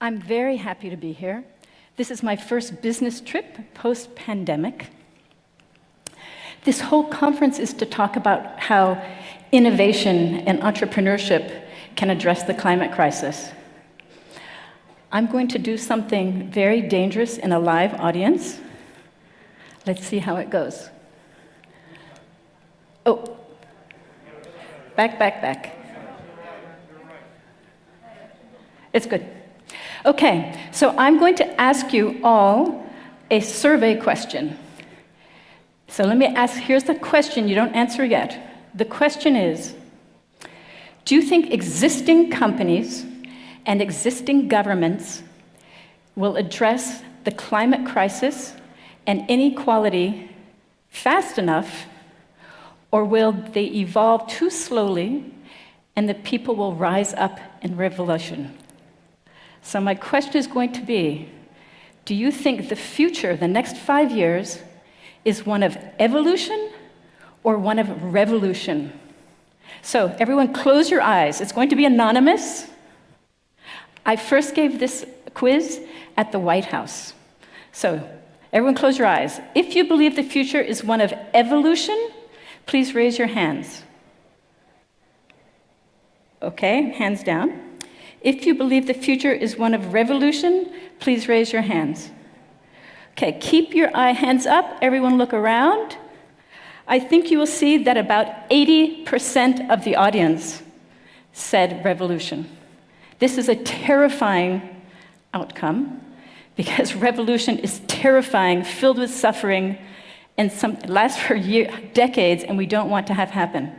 I'm very happy to be here. This is my first business trip post-pandemic. This whole conference is to talk about how innovation and entrepreneurship can address the climate crisis. I'm going to do something very dangerous in a live audience. Let's see how it goes. Oh, back. It's good. Okay, so I'm going to ask you all a survey question. So let me ask, here's the question you don't answer yet. The question is, do you think existing companies and existing governments will address the climate crisis and inequality fast enough, or will they evolve too slowly and the people will rise up in revolution? So my question is going to be, do you think the future, the next 5 years, is one of evolution or one of revolution? So everyone close your eyes. It's going to be anonymous. I first gave this quiz at the White House. So everyone close your eyes. If you believe the future is one of evolution, please raise your hands. Okay, hands down. If you believe the future is one of revolution, please raise your hands. Okay, keep your hands up. Everyone look around. I think you will see that about 80% of the audience said revolution. This is a terrifying outcome because revolution is terrifying, filled with suffering, and lasts for decades, and we don't want to have happen.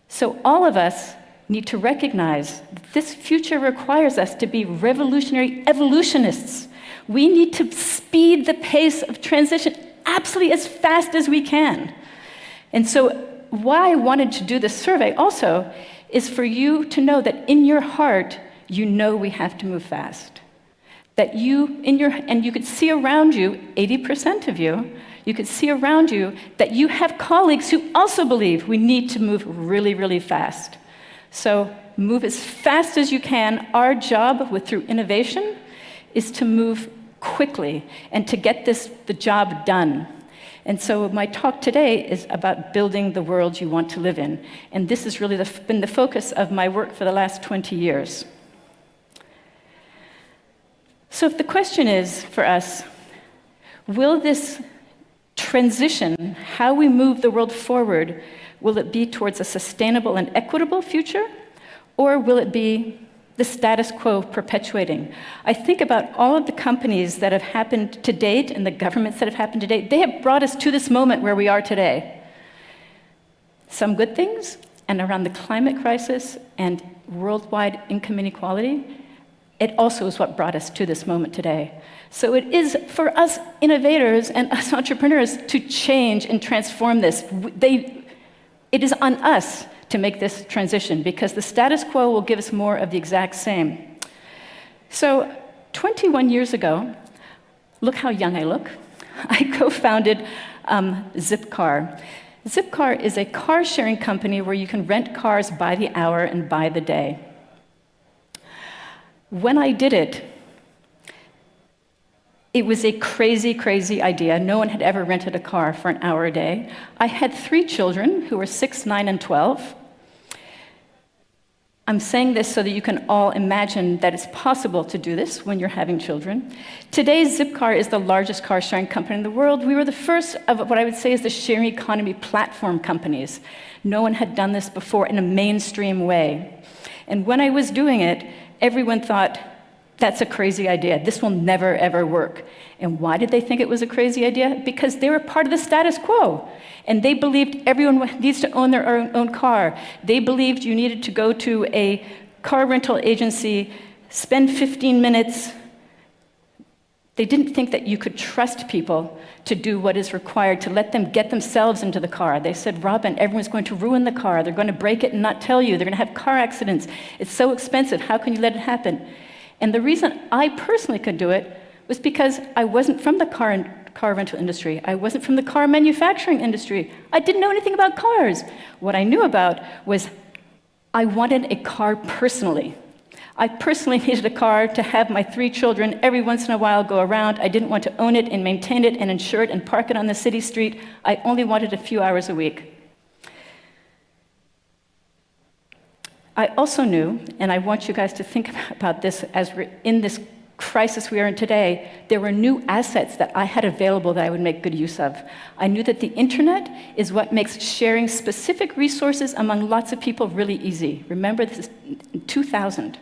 So all of us need to recognize that this future requires us to be revolutionary evolutionists. We need to speed the pace of transition absolutely as fast as we can. And so why I wanted to do this survey also is for you to know that in your heart, you know we have to move fast. That and you could see around you, 80% of you could see around you that you have colleagues who also believe we need to move really, really fast. So move as fast as you can. Our job through innovation is to move quickly and to get the job done. And so my talk today is about building the world you want to live in. And this has really been the focus of my work for the last 20 years. So if the question is for us, will this transition, how we move the world forward, will it be towards a sustainable and equitable future, or will it be the status quo perpetuating? I think about all of the companies that have happened to date and the governments that have happened to date. They have brought us to this moment where we are today. Some good things, and around the climate crisis and worldwide income inequality, it also is what brought us to this moment today. So it is for us innovators and us entrepreneurs to change and transform this. It is on us to make this transition because the status quo will give us more of the exact same. So 21 years ago, look how young I look, I co-founded Zipcar. Zipcar is a car-sharing company where you can rent cars by the hour and by the day. When I did it, it was a crazy, crazy idea. No one had ever rented a car for an hour a day. I had 3 children who were 6, 9, and 12. I'm saying this so that you can all imagine that it's possible to do this when you're having children. Today, Zipcar is the largest car-sharing company in the world. We were the first of what I would say is the sharing economy platform companies. No one had done this before in a mainstream way. And when I was doing it, everyone thought, that's a crazy idea. This will never, ever work. And why did they think it was a crazy idea? Because they were part of the status quo. And they believed everyone needs to own their own car. They believed you needed to go to a car rental agency, spend 15 minutes. They didn't think that you could trust people to do what is required, to let them get themselves into the car. They said, Robin, everyone's going to ruin the car. They're going to break it and not tell you. They're going to have car accidents. It's so expensive. How can you let it happen? And the reason I personally could do it was because I wasn't from the car rental industry. I wasn't from the car manufacturing industry. I didn't know anything about cars. What I knew about was I wanted a car personally. I personally needed a car to have my 3 children every once in a while go around. I didn't want to own it and maintain it and insure it and park it on the city street. I only wanted a few hours a week. I also knew, and I want you guys to think about this as we're in this crisis we are in today, there were new assets that I had available that I would make good use of. I knew that the internet is what makes sharing specific resources among lots of people really easy. Remember, this is 2000.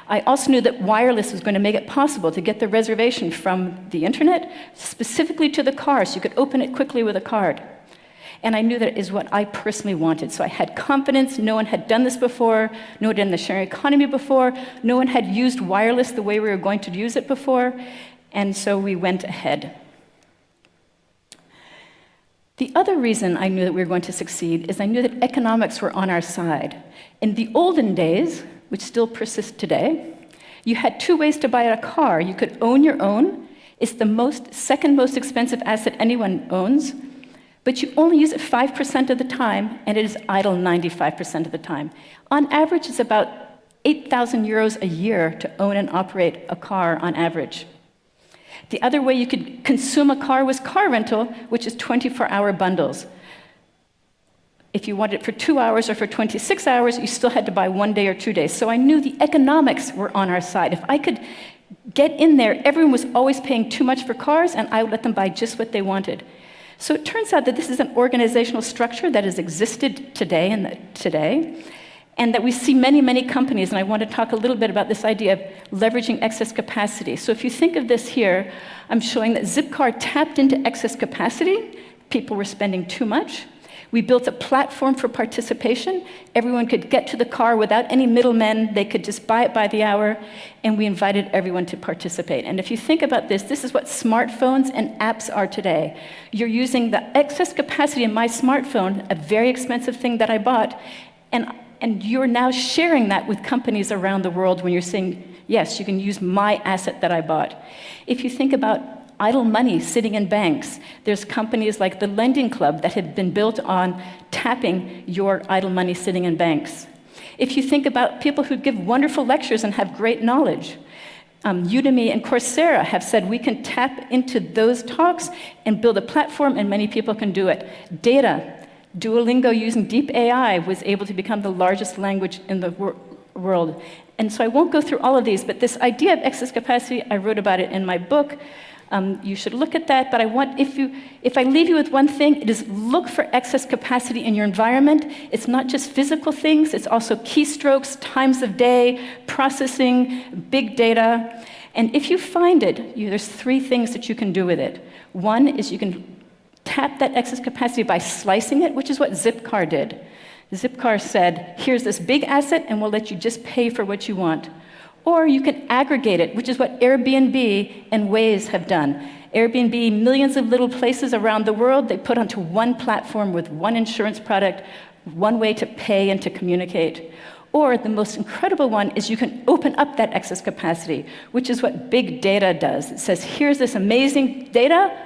I also knew that wireless was going to make it possible to get the reservation from the internet specifically to the car, so you could open it quickly with a card. And I knew that it is what I personally wanted. So I had confidence. No one had done this before. No one had done the sharing economy before. No one had used wireless the way we were going to use it before. And so we went ahead. The other reason I knew that we were going to succeed is I knew that economics were on our side. In the olden days, which still persist today, you had 2 ways to buy a car. You could own your own. It's the second most expensive asset anyone owns. But you only use it 5% of the time, and it is idle 95% of the time. On average, it's about 8,000 euros a year to own and operate a car on average. The other way you could consume a car was car rental, which is 24-hour bundles. If you wanted it for 2 hours or for 26 hours, you still had to buy 1 day or 2 days. So I knew the economics were on our side. If I could get in there, everyone was always paying too much for cars, and I would let them buy just what they wanted. So it turns out that this is an organizational structure that has existed today, and that we see many, many companies, and I want to talk a little bit about this idea of leveraging excess capacity. So if you think of this here, I'm showing that Zipcar tapped into excess capacity. People were spending too much. We built a platform for participation. Everyone could get to the car without any middlemen. They could just buy it by the hour, and we invited everyone to participate. And if you think about this, this is what smartphones and apps are today. You're using the excess capacity in my smartphone, a very expensive thing that I bought, and you're now sharing that with companies around the world when you're saying, yes, you can use my asset that I bought. If you think about idle money sitting in banks, there's companies like the Lending Club that have been built on tapping your idle money sitting in banks. If you think about people who give wonderful lectures and have great knowledge, Udemy and Coursera have said we can tap into those talks and build a platform, and many people can do it. Data, Duolingo using deep AI was able to become the largest language in the world. And so I won't go through all of these, but this idea of excess capacity, I wrote about it in my book. You should look at that, but I want, if I leave you with one thing, it is look for excess capacity in your environment. It's not just physical things, it's also keystrokes, times of day, processing, big data. And if you find it, there's 3 things that you can do with it. One is you can tap that excess capacity by slicing it, which is what Zipcar did. Zipcar said, here's this big asset, and we'll let you just pay for what you want. Or you can aggregate it, which is what Airbnb and Waze have done. Airbnb, millions of little places around the world, they put onto one platform with one insurance product, one way to pay and to communicate. Or the most incredible one is you can open up that excess capacity, which is what big data does. It says, here's this amazing data.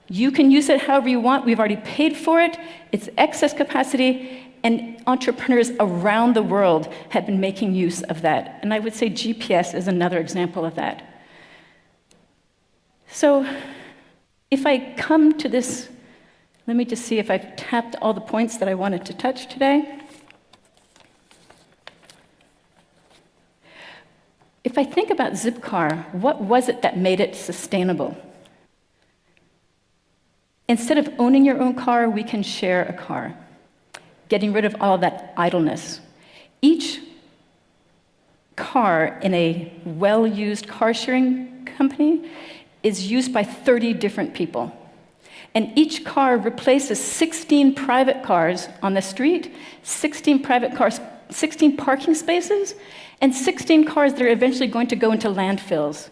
You can use it however you want. We've already paid for it. It's excess capacity. And entrepreneurs around the world have been making use of that. And I would say GPS is another example of that. So if I come to this, let me just see if I've tapped all the points that I wanted to touch today. If I think about Zipcar, what was it that made it sustainable? Instead of owning your own car, we can share a car, getting rid of all that idleness. Each car in a well-used car-sharing company is used by 30 different people. And each car replaces 16 private cars on the street, 16 private cars, 16 parking spaces, and 16 cars that are eventually going to go into landfills.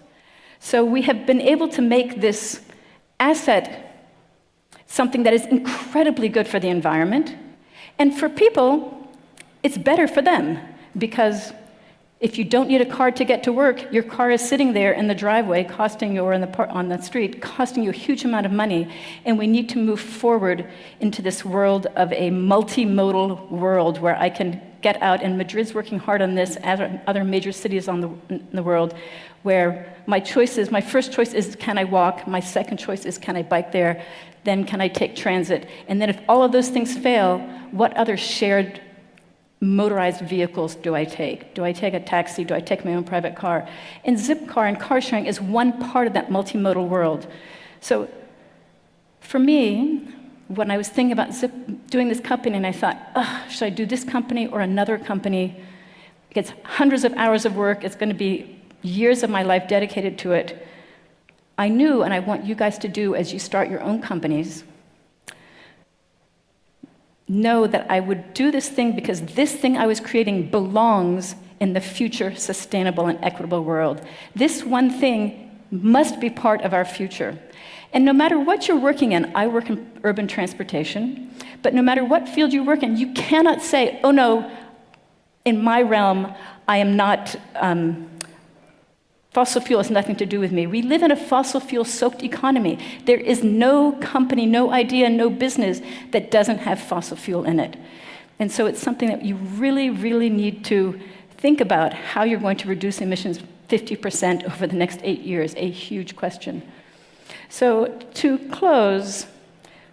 So we have been able to make this asset something that is incredibly good for the environment. And for people, it's better for them, because if you don't need a car to get to work, your car is sitting there in the driveway costing you, or on the street, costing you a huge amount of money. And we need to move forward into this world of a multimodal world where I can get out, and Madrid's working hard on this, as are other major cities in the world, where my first choice is, can I walk? My second choice is, can I bike there? Then can I take transit? And then if all of those things fail, what other shared motorized vehicles do I take? Do I take a taxi? Do I take my own private car? And Zipcar and car sharing is one part of that multimodal world. So for me, when I was thinking about doing this company, and I thought, should I do this company or another company? It's hundreds of hours of work. It's going to be years of my life dedicated to it. I knew, and I want you guys to do as you start your own companies, know that I would do this thing because this thing I was creating belongs in the future sustainable and equitable world. This one thing must be part of our future. And no matter what you're working in, I work in urban transportation, but no matter what field you work in, you cannot say, oh no, in my realm, I am not, fossil fuel has nothing to do with me. We live in a fossil fuel soaked economy. There is no company, no idea, no business that doesn't have fossil fuel in it. And so it's something that you really, really need to think about, how you're going to reduce emissions 50% over the next 8 years, a huge question. So to close,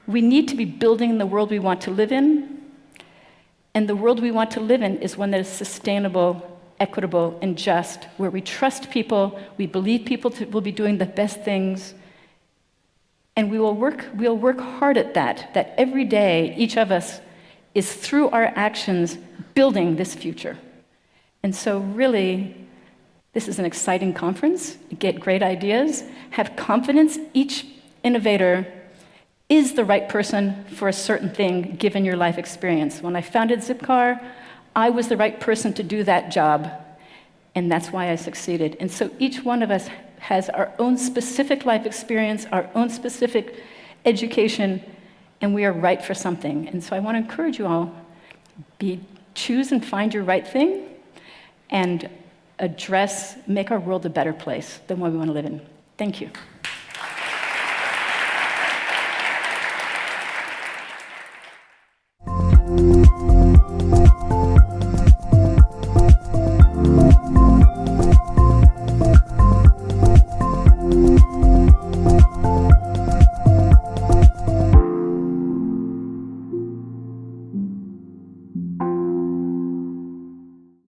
we need to be building the world we want to live in, and the world we want to live in is one that is sustainable, equitable, and just, where we trust people, we believe people will be doing the best things, and we'll work hard at that every day, each of us is through our actions building this future. And so really, this is an exciting conference. You get great ideas. Have confidence. Each innovator is the right person for a certain thing, given your life experience. When I founded Zipcar, I was the right person to do that job, and that's why I succeeded. And so each one of us has our own specific life experience, our own specific education, and we are right for something. And so I want to encourage you all, choose and find your right thing, and make our world a better place than one we want to live in. Thank you.